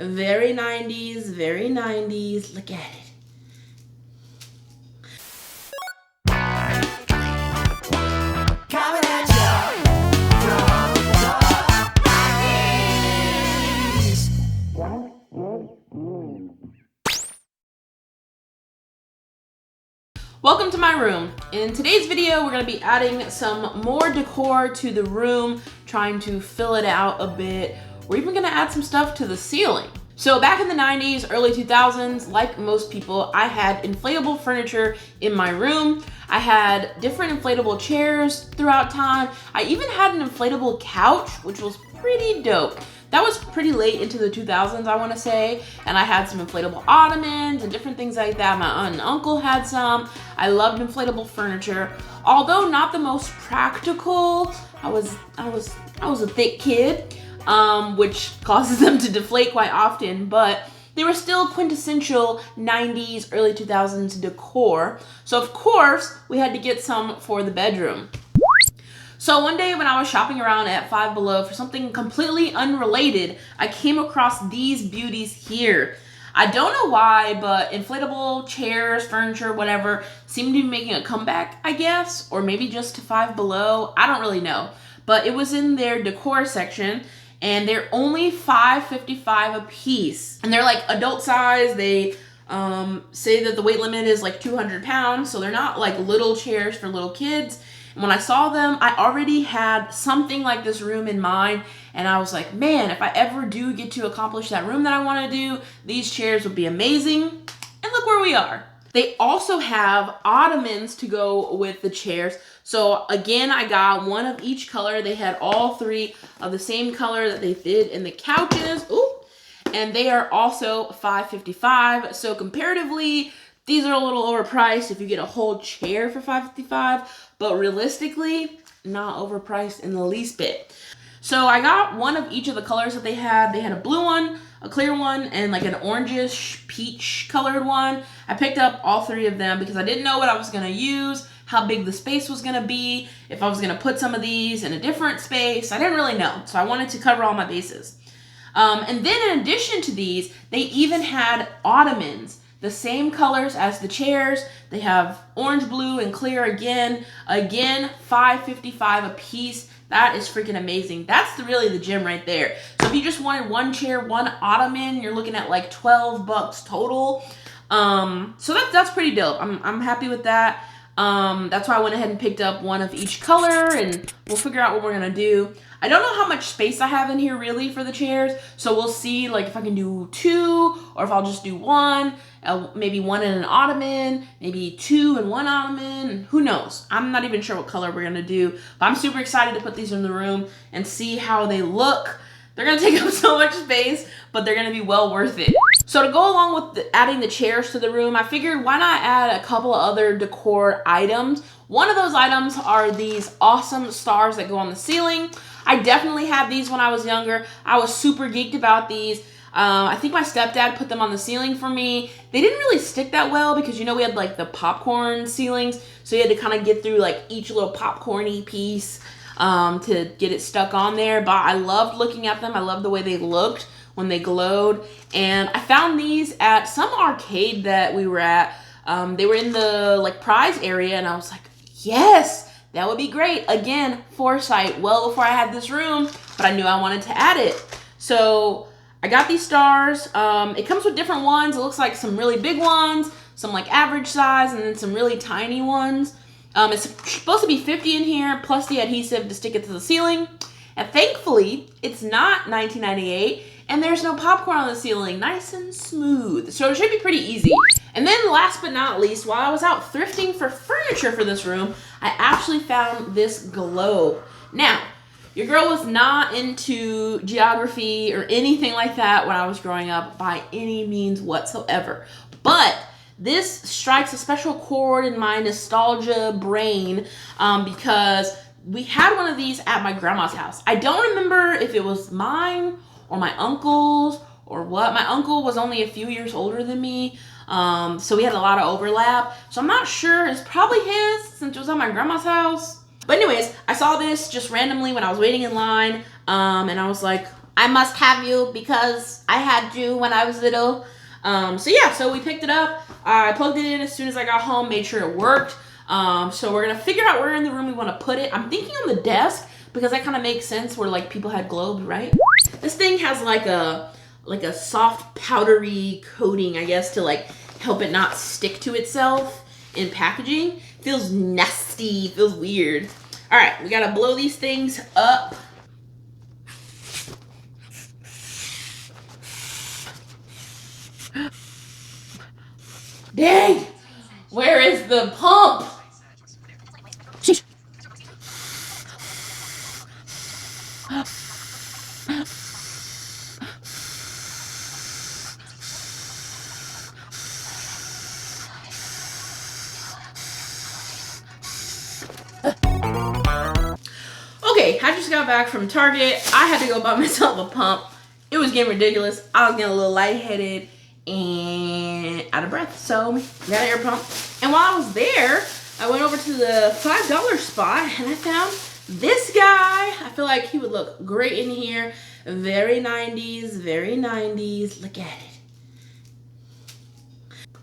Very 90s, very 90s. Look at it. Welcome to my room. In today's video, we're going to be adding some more decor to the room, trying to fill it out a bit. We're even going to add some stuff to the ceiling. So back in the 90s, early 2000s, like most people, I had inflatable furniture in my room. I had different inflatable chairs throughout time. I even had an inflatable couch, which was pretty dope. That was pretty late into the 2000s, I want to say, and I had some inflatable ottomans and different things like that. My aunt and uncle had some. I loved inflatable furniture, although not the most practical. I was a thick kid, which causes them to deflate quite often, but they were still quintessential 90s, early 2000s decor. So of course, we had to get some for the bedroom. So one day when I was shopping around at Five Below for something completely unrelated, I came across these beauties here. I don't know why, but inflatable chairs, furniture, whatever, seem to be making a comeback, I guess, or maybe just to Five Below. I don't really know, but it was in their decor section, and they're only $5.55 a piece, and they're like adult size. They say that the weight limit is like 200 pounds, so they're not like little chairs for little kids. When I saw them, I already had something like this room in mind, and I was like, man, if I ever do get to accomplish that room that I want to do, these chairs would be amazing. And look where we are. They also have ottomans to go with the chairs. So again, I got one of each color. They had all three of the same color that they did in the couches. Ooh. And they are also $5.55. So comparatively, these are a little overpriced if you get a whole chair for $5.55, but realistically, not overpriced in the least bit. So I got one of each of the colors that they had. They had a blue one, a clear one, and like an orangish peach colored one. I picked up all three of them because I didn't know what I was gonna use, how big the space was gonna be, if I was gonna put some of these in a different space. I didn't really know, so I wanted to cover all my bases. And then in addition to these, they even had ottomans. The same colors as the chairs. They have orange, blue, and clear again. Again, $5.55 a piece. That is freaking amazing. That's really the gem right there. So if you just wanted one chair, one ottoman, you're looking at like 12 bucks total. So that's pretty dope. I'm happy with that. That's why I went ahead and picked up one of each color, and we'll figure out what we're gonna do. I don't know how much space I have in here really for the chairs, so we'll see like if I can do two or if I'll just do one, maybe one in an ottoman, maybe two in one ottoman, who knows? I'm not even sure what color we're gonna do, but I'm super excited to put these in the room and see how they look. They're gonna take up so much space, but they're gonna be well worth it. So to go along with adding the chairs to the room, I figured why not add a couple of other decor items. One of those items are these awesome stars that go on the ceiling. I definitely had these when I was younger. I was super geeked about these. I think my stepdad put them on the ceiling for me. They didn't really stick that well because, you know, we had like the popcorn ceilings, so you had to kind of get through like each little popcorn-y piece to get it stuck on there. But I loved looking at them. I loved the way they looked when they glowed. And I found these at some arcade that we were at. They were in the like prize area, and I was like, yes, that would be great. Again, foresight, well before I had this room, but I knew I wanted to add it. So I got these stars. It comes with different ones. It looks like some really big ones, some like average size, and then some really tiny ones. It's supposed to be 50 in here, plus the adhesive to stick it to the ceiling. And thankfully, it's not 1998, and there's no popcorn on the ceiling. Nice and smooth. So it should be pretty easy. And then last but not least, while I was out thrifting for furniture for this room, I actually found this globe. Now, your girl was not into geography or anything like that when I was growing up by any means whatsoever. But this strikes a special chord in my nostalgia brain because we had one of these at my grandma's house. I don't remember if it was mine or my uncle's or what. My uncle was only a few years older than me, so we had a lot of overlap. So I'm not sure. It's probably his since it was at my grandma's house. But anyways, I saw this just randomly when I was waiting in line, and I was like, I must have you because I had you when I was little. So yeah, so we picked it up. I plugged it in as soon as I got home, made sure it worked. So we're gonna figure out where in the room we want to put it. I'm thinking on the desk because that kind of makes sense where like people had globes, right? This thing has like a soft powdery coating, I guess, to like help it not stick to itself in packaging. Feels nasty, feels weird. All right, we gotta blow these things up. Dang! Where is the pump? Sheesh. Okay, I just got back from Target. I had to go buy myself a pump. It was getting ridiculous. I was getting a little lightheaded and out of breath. So we got an air pump. And while I was there, I went over to the $5 spot and I found this guy. I feel like he would look great in here. Very 90s, very 90s. Look at it.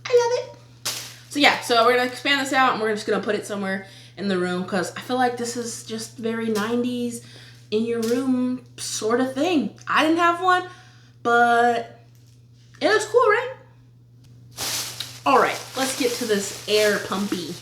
I love it. So yeah, so we're gonna expand this out and we're just gonna put it somewhere in the room because I feel like this is just very 90s in your room sort of thing. I didn't have one, but it looks cool, right? All right, let's get to this air pumpy.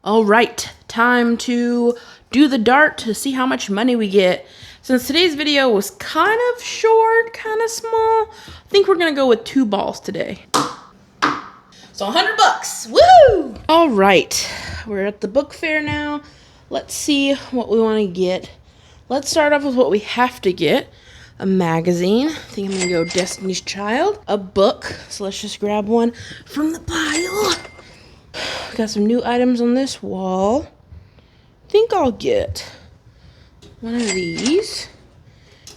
All right, time to do the dart to see how much money we get. Since today's video was kind of short, kind of small, I think we're gonna go with 2 balls today. So $100, woo! All right, we're at the book fair now. Let's see what we wanna get. Let's start off with what we have to get. a magazine. I think I'm gonna go Destiny's Child. A book. So let's just grab one from the pile. Got some new items on this wall. I think I'll get one of these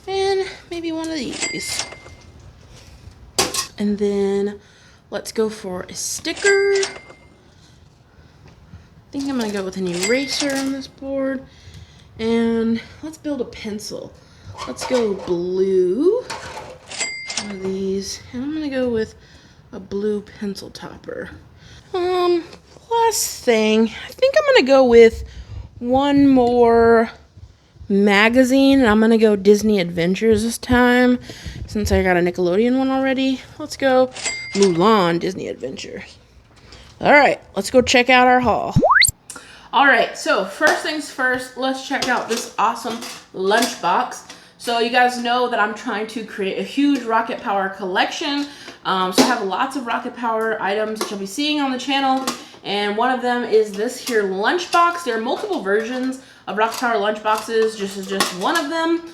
and maybe one of these. And then let's go for a sticker. I think I'm gonna go with an eraser on this board. And let's build a pencil. Let's go blue. One of these. And I'm gonna go with a blue pencil topper. Last thing, I think I'm gonna go with one more magazine, and I'm gonna go Disney Adventures this time since I got a Nickelodeon one already. Let's go Mulan Disney Adventures. All right, let's go check out our haul. All right, so first things first, let's check out this awesome lunchbox. So you guys know that I'm trying to create a huge Rocket Power collection. So I have lots of Rocket Power items that you'll be seeing on the channel. And one of them is this here lunchbox. There are multiple versions of Rocket Power lunchboxes. This is just one of them.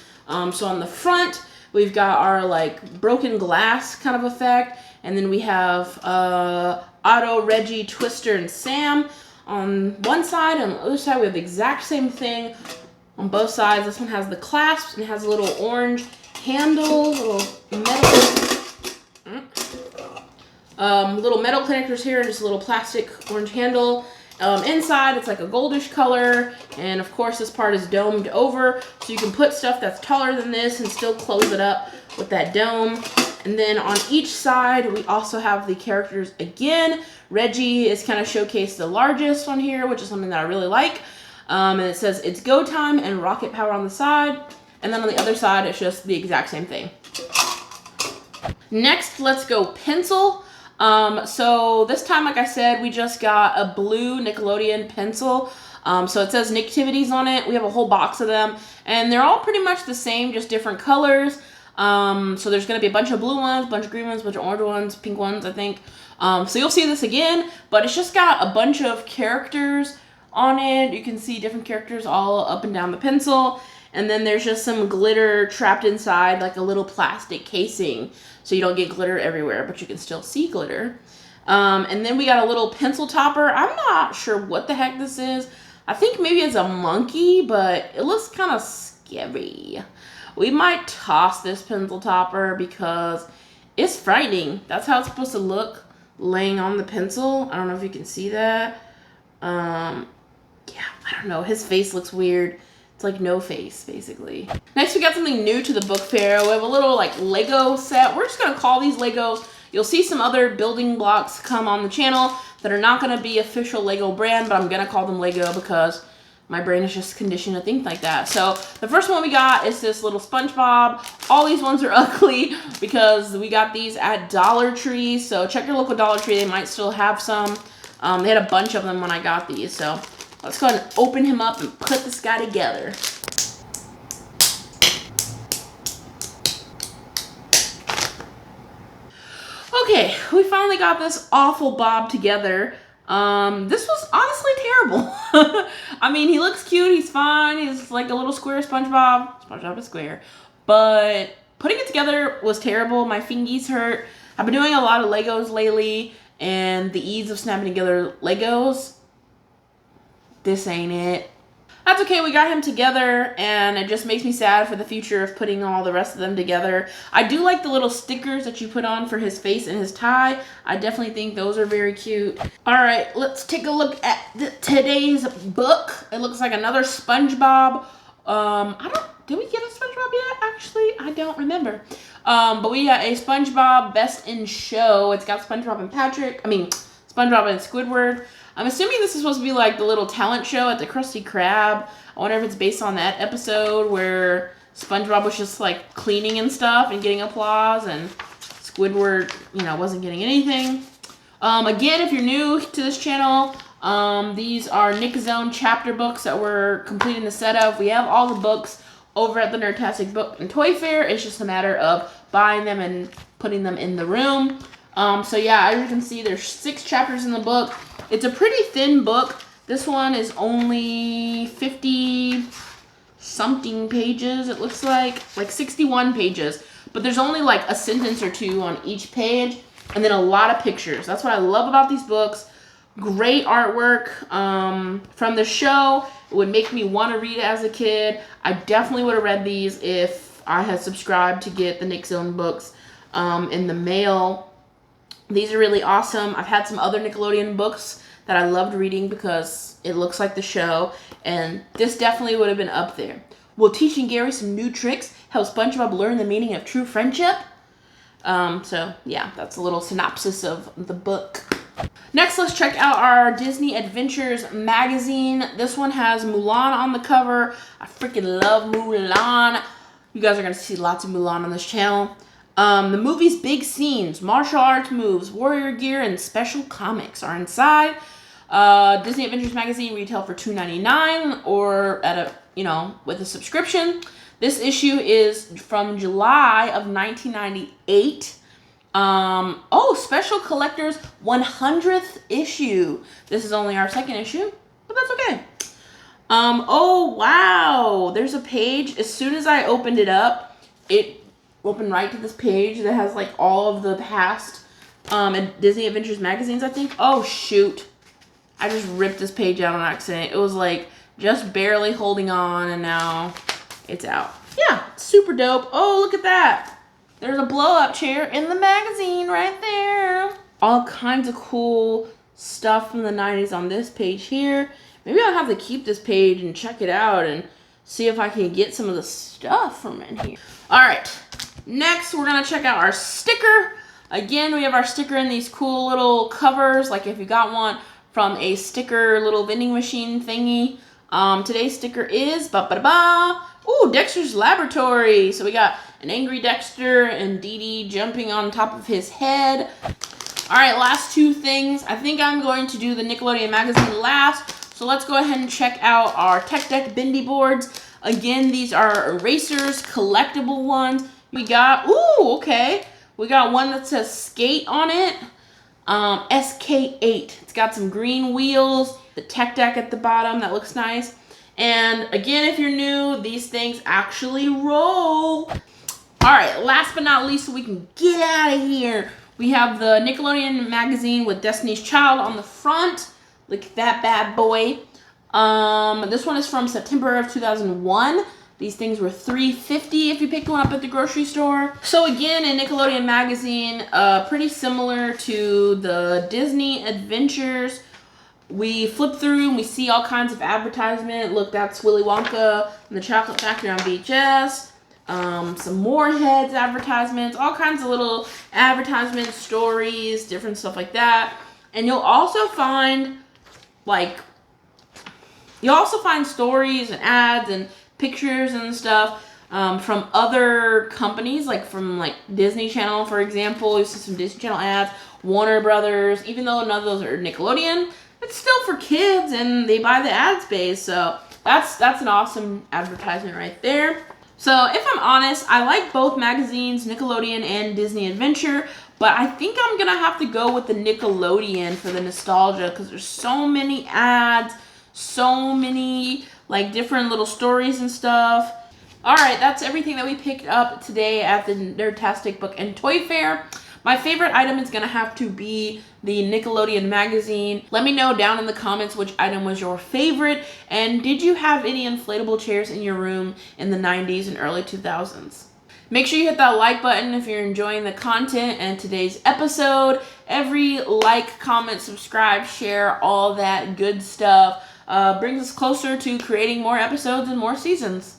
So on the front, we've got our like broken glass kind of effect. And then we have Otto, Reggie, Twister, and Sam on one side. On the other side, we have the exact same thing on both sides. This one has the clasps and it has a little orange handle, little metal connectors here, and just a little plastic orange handle. Inside, it's like a goldish color, and of course this part is domed over, so you can put stuff that's taller than this and still close it up with that dome. And then on each side, we also have the characters again. Reggie is kind of showcased the largest one here, which is something that I really like. And it says it's go time and Rocket Power on the side. And then on the other side, it's just the exact same thing. Next, let's go pencil. So this time, like I said, we just got a blue Nickelodeon pencil. So it says Nicktivities on it. We have a whole box of them, and they're all pretty much the same, just different colors. So there's going to be a bunch of blue ones, a bunch of green ones, a bunch of orange ones, pink ones, I think. So you'll see this again, but it's just got a bunch of characters on it. You can see different characters all up and down the pencil. And then there's just some glitter trapped inside, like a little plastic casing, so you don't get glitter everywhere, but you can still see glitter. And then we got a little pencil topper. I'm not sure what the heck this is. I think maybe it's a monkey, but it looks kind of scary. We might toss this pencil topper because it's frightening. That's how it's supposed to look laying on the pencil. I don't know if you can see that. Yeah, I don't know. His face looks weird. It's like no face, basically. Next, we got something new to the book fair. We have a little like Lego set. We're just gonna call these Legos. You'll see some other building blocks come on the channel that are not gonna be official Lego brand, but I'm gonna call them Lego because my brain is just conditioned to think like that. So the first one we got is this little Spongebob. All these ones are ugly because we got these at Dollar Tree. So check your local Dollar Tree. They might still have some. They had a bunch of them when I got these. So let's go ahead and open him up and put this guy together. Okay, we finally got this awful Bob together. This was honestly terrible. I mean, he looks cute, he's fine, he's like a little square Spongebob. Spongebob is square. But putting it together was terrible. My fingies hurt. I've been doing a lot of Legos lately, and the ease of snapping together Legos, this ain't it. That's okay, we got him together, and it just makes me sad for the future of putting all the rest of them together. I do like the little stickers that you put on for his face and his tie. I definitely think those are very cute. All right, let's take a look at today's book. It looks like another Spongebob. Did we get a Spongebob yet? Actually, I don't remember. But we got a Spongebob Best in Show. It's got SpongeBob and SpongeBob and Squidward. I'm assuming this is supposed to be like the little talent show at the Krusty Krab. I wonder if it's based on that episode where SpongeBob was just like cleaning and stuff and getting applause, and Squidward, wasn't getting anything. Again, if you're new to this channel, these are Nick Zone chapter books that we're completing the set of. We have all the books over at the Nerdtastic Book and Toy Fair. It's just a matter of buying them and putting them in the room. So yeah, as you can see, there's 6 chapters in the book. It's a pretty thin book. This one is only 56 something pages, it looks like 61 pages. But there's only like a sentence or two on each page, and then a lot of pictures. That's what I love about these books. Great artwork from the show. It would make me want to read it as a kid. I definitely would have read these if I had subscribed to get the Nick Zone books in the mail. These are really awesome. I've had some other Nickelodeon books that I loved reading because it looks like the show, and this definitely would have been up there. Will teaching Gary some new tricks help Spongebob learn the meaning of true friendship? So yeah, that's a little synopsis of the book. Next, let's check out our Disney Adventures magazine. This one has Mulan on the cover. I freaking love Mulan. You guys are going to see lots of Mulan on this channel. The movie's big scenes, martial arts moves, warrior gear, and special comics are inside. Disney Adventures magazine retail for $2.99 or at a, with a subscription. This issue is from July of 1998. Special collector's 100th issue. This is only our second issue, but that's okay. Oh wow, there's a page. As soon as I opened it up, it opened right to this page that has like all of the past Disney Adventures magazines, I think. Oh shoot, I just ripped this page out on accident. It was like just barely holding on, and now it's out. Yeah, super dope. Oh, look at that. There's a blow-up chair in the magazine right there. All kinds of cool stuff from the 90s on this page here. Maybe I'll have to keep this page and check it out and see if I can get some of the stuff from in here. All right, next we're gonna check out our sticker. Again, we have our sticker in these cool little covers, like if you got one from a sticker little vending machine thingy. Today's sticker is ooh, Dexter's Laboratory. So we got an angry Dexter and Dee Dee jumping on top of his head. All right, last two things. I think I'm going to do the Nickelodeon magazine last. So let's go ahead and check out our Tech Deck Bendy boards. Again, these are erasers, collectible ones. We got, ooh, okay. We got one that says Skate on it. SK8. It's got some green wheels, the Tech Deck at the bottom. That looks nice. And again, if you're new, these things actually roll. All right, last but not least, so we can get out of here, we have the Nickelodeon magazine with Destiny's Child on the front. Look at that bad boy. This one is from September of 2001. These things were $3.50 if you picked one up at the grocery store. So again, in Nickelodeon magazine, pretty similar to the Disney Adventures. We flip through and we see all kinds of advertisement. Look, that's Willy Wonka and the Chocolate Factory on VHS. Some more Heads advertisements, all kinds of little advertisement stories, different stuff like that. And you'll also find stories and ads and pictures and stuff from other companies, like from Disney Channel, for example. You see some Disney Channel ads, Warner Brothers. Even though none of those are Nickelodeon, it's still for kids and they buy the ad space. So that's an awesome advertisement right there. So if I'm honest, I like both magazines, Nickelodeon and Disney Adventure, but I think I'm gonna have to go with the Nickelodeon for the nostalgia because there's so many ads, so many different little stories and stuff. All right, that's everything that we picked up today at the Nerdtastic Book and Toy Fair. My favorite item is gonna have to be the Nickelodeon magazine. Let me know down in the comments which item was your favorite, and did you have any inflatable chairs in your room in the 90s and early 2000s? Make sure you hit that like button if you're enjoying the content and today's episode. Every like, comment, subscribe, share, all that good stuff brings us closer to creating more episodes and more seasons.